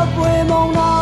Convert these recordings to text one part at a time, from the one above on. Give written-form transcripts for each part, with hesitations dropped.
Hãy subscribe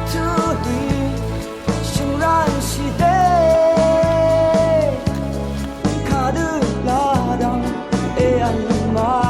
cho kênh Ghiền Mì Gõ để không bỏ lỡ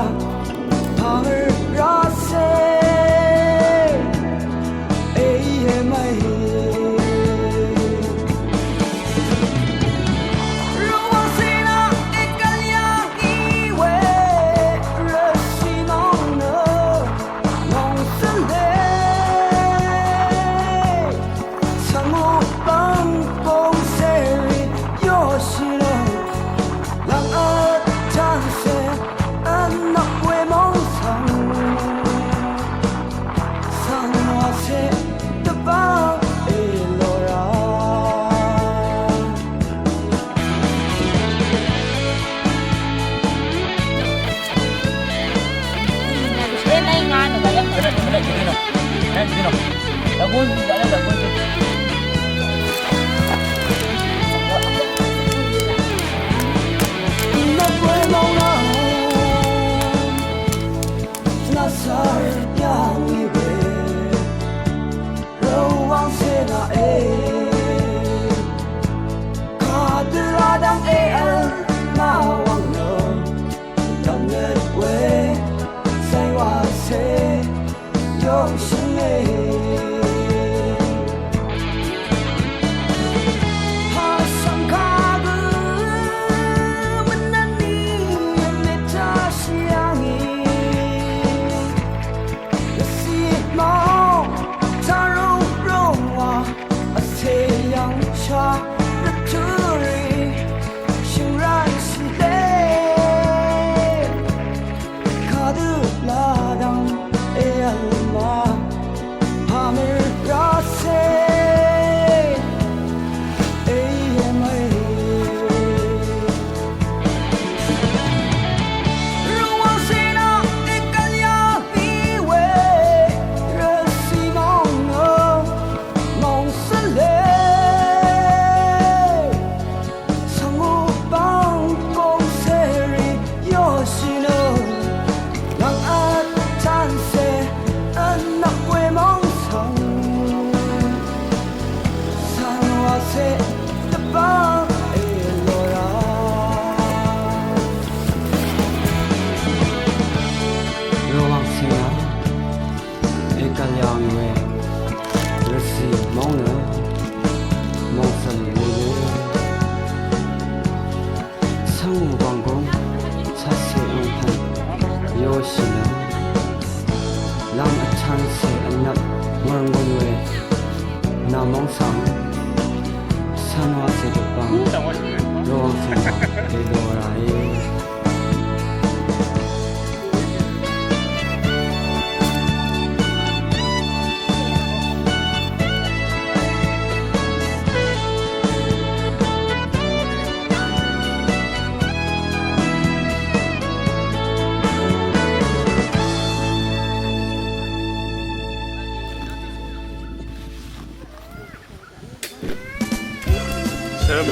남ong 상 산화 세도방 로왕생화 대도라이 Selam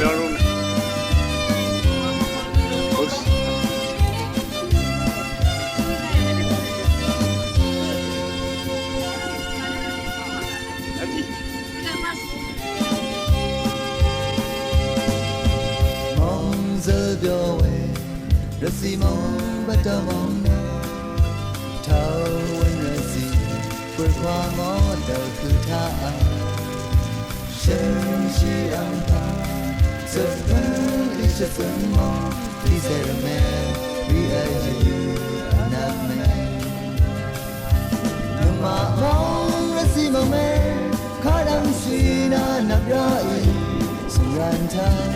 Hoş. Hadi. Mong giờ biểu về rất gì mong bắt đầu mong nè thâu quên là gì vượt qua ngõ đầu cứ tha chân chỉ âm thầm giờ vẫn đi cho sớm mong đi sẽ là mẹ vì ai như nam mẹ nhưng mà mong rất gì mong mẹ khó đang suy na nắp ra sung ran thang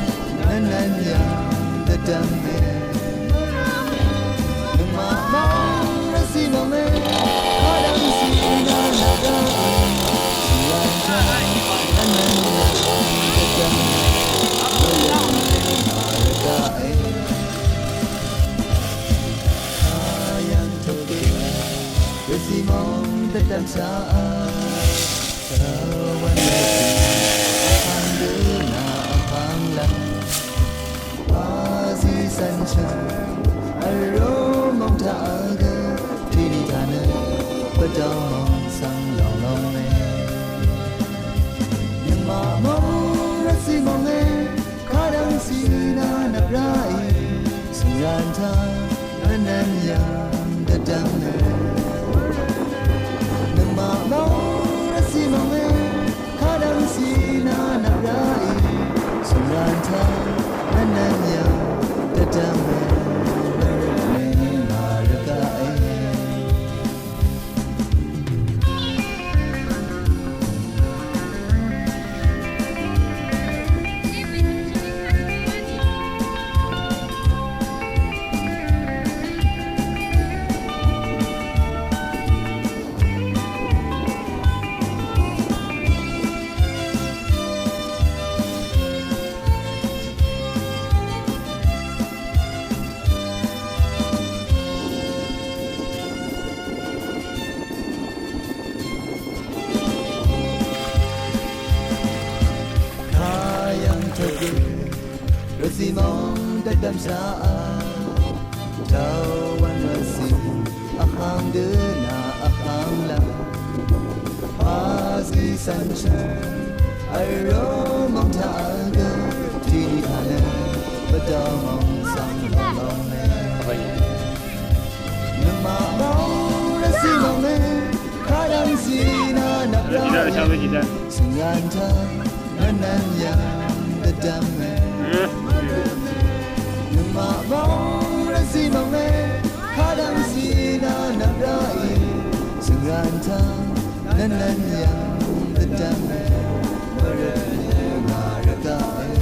nan yang terdamai Nama mong rasi mame kadang sina naga Sianta nan yang terdamai Ayang toke rasi mong tetap saat Sawan rasi panduna panglang Sunshine, aroma taga, tini tana, padang sang long long me. Nama mong rasi mong kadang sina naprai, sungran ta, nanan yang dadam me. Nama mong rasi mong kadang sina naprai, sungran ta, nanan yang Rasi mong dadam saat Tawan rasi akang dena akang lang Pasi sunshine aromang taga Tini kana padamang sang long me Nama mong rasi mong kadang sina napra Sungan ta nanan yang dadam me Nama mong rasi mong kadang sina naprai Sungran ta nanan yang dadam Marane marakai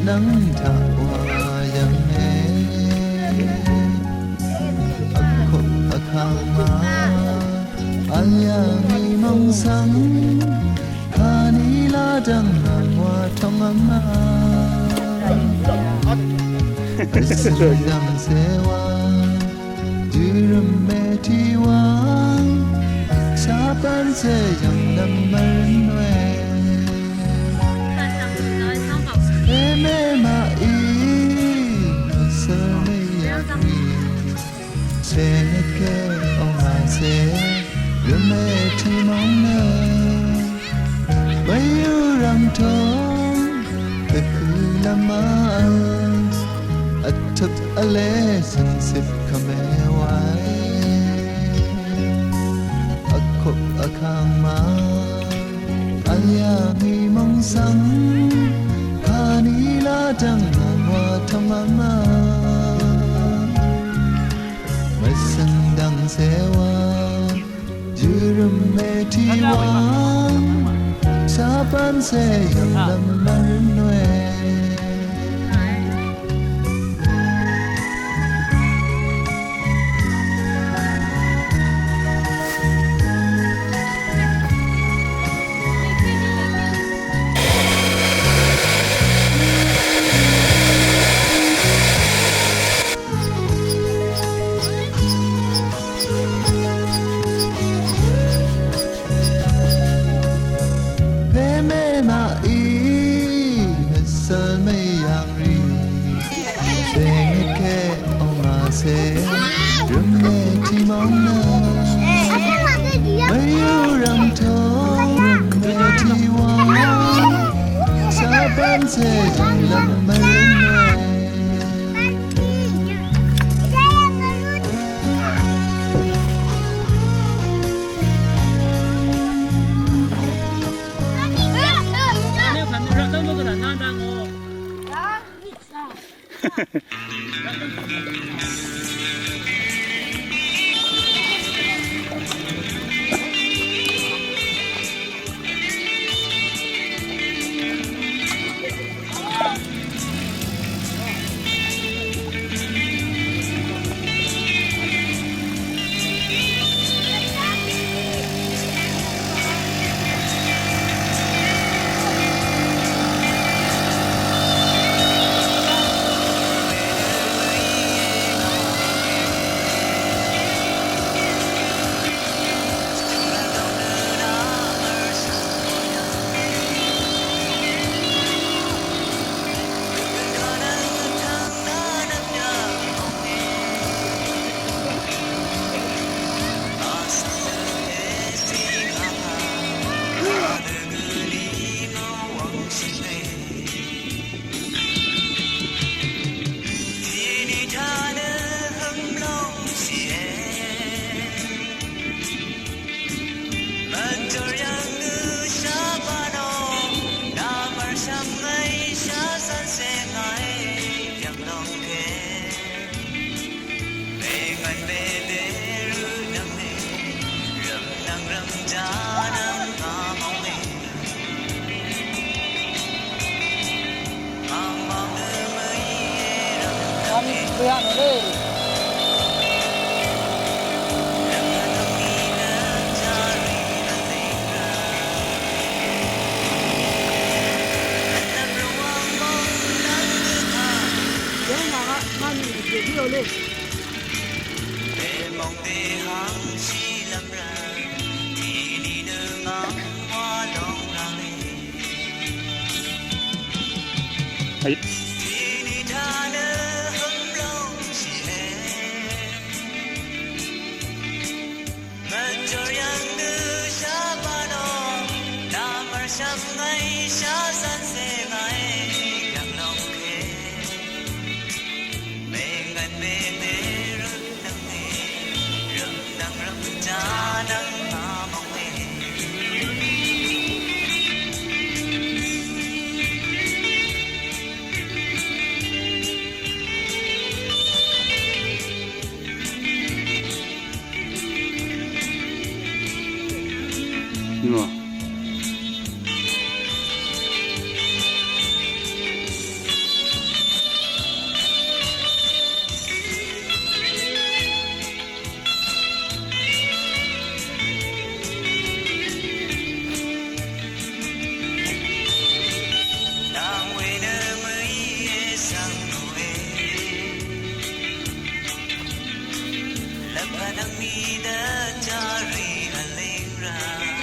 nắng thả hoa yang he khang ma ayang mong sang hani la dang hoa thong ama Suyam sewa 班这样的没人对。妹妹嘛一个是没有你，谁能给我那些人没提梦呢？没有让痛，可คือละมาอัฐบอะไรสันสิบคำแม่ไว้อักขบอักขางมาอันยามีมองสังพานีลาจังว่าธรรมมาไม่สังดังเสวายืมเมทีวาชาปันเสยังลำมันนวย Panang mida jari alengra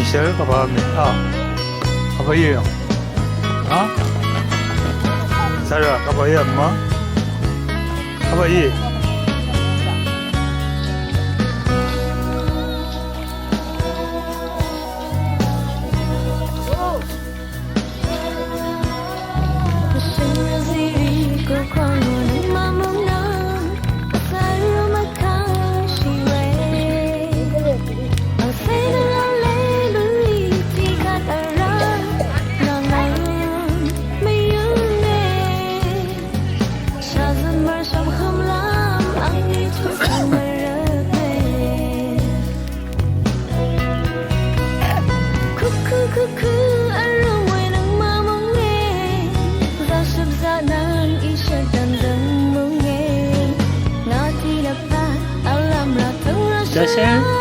Michelle, Papa, apa ya? Ah? Sarah, apa ya, Ma? Apa ya? Hãy subscribe cho kênh Ghiền Mì Gõ để không bỏ lỡ 小仙。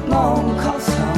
梦靠墙。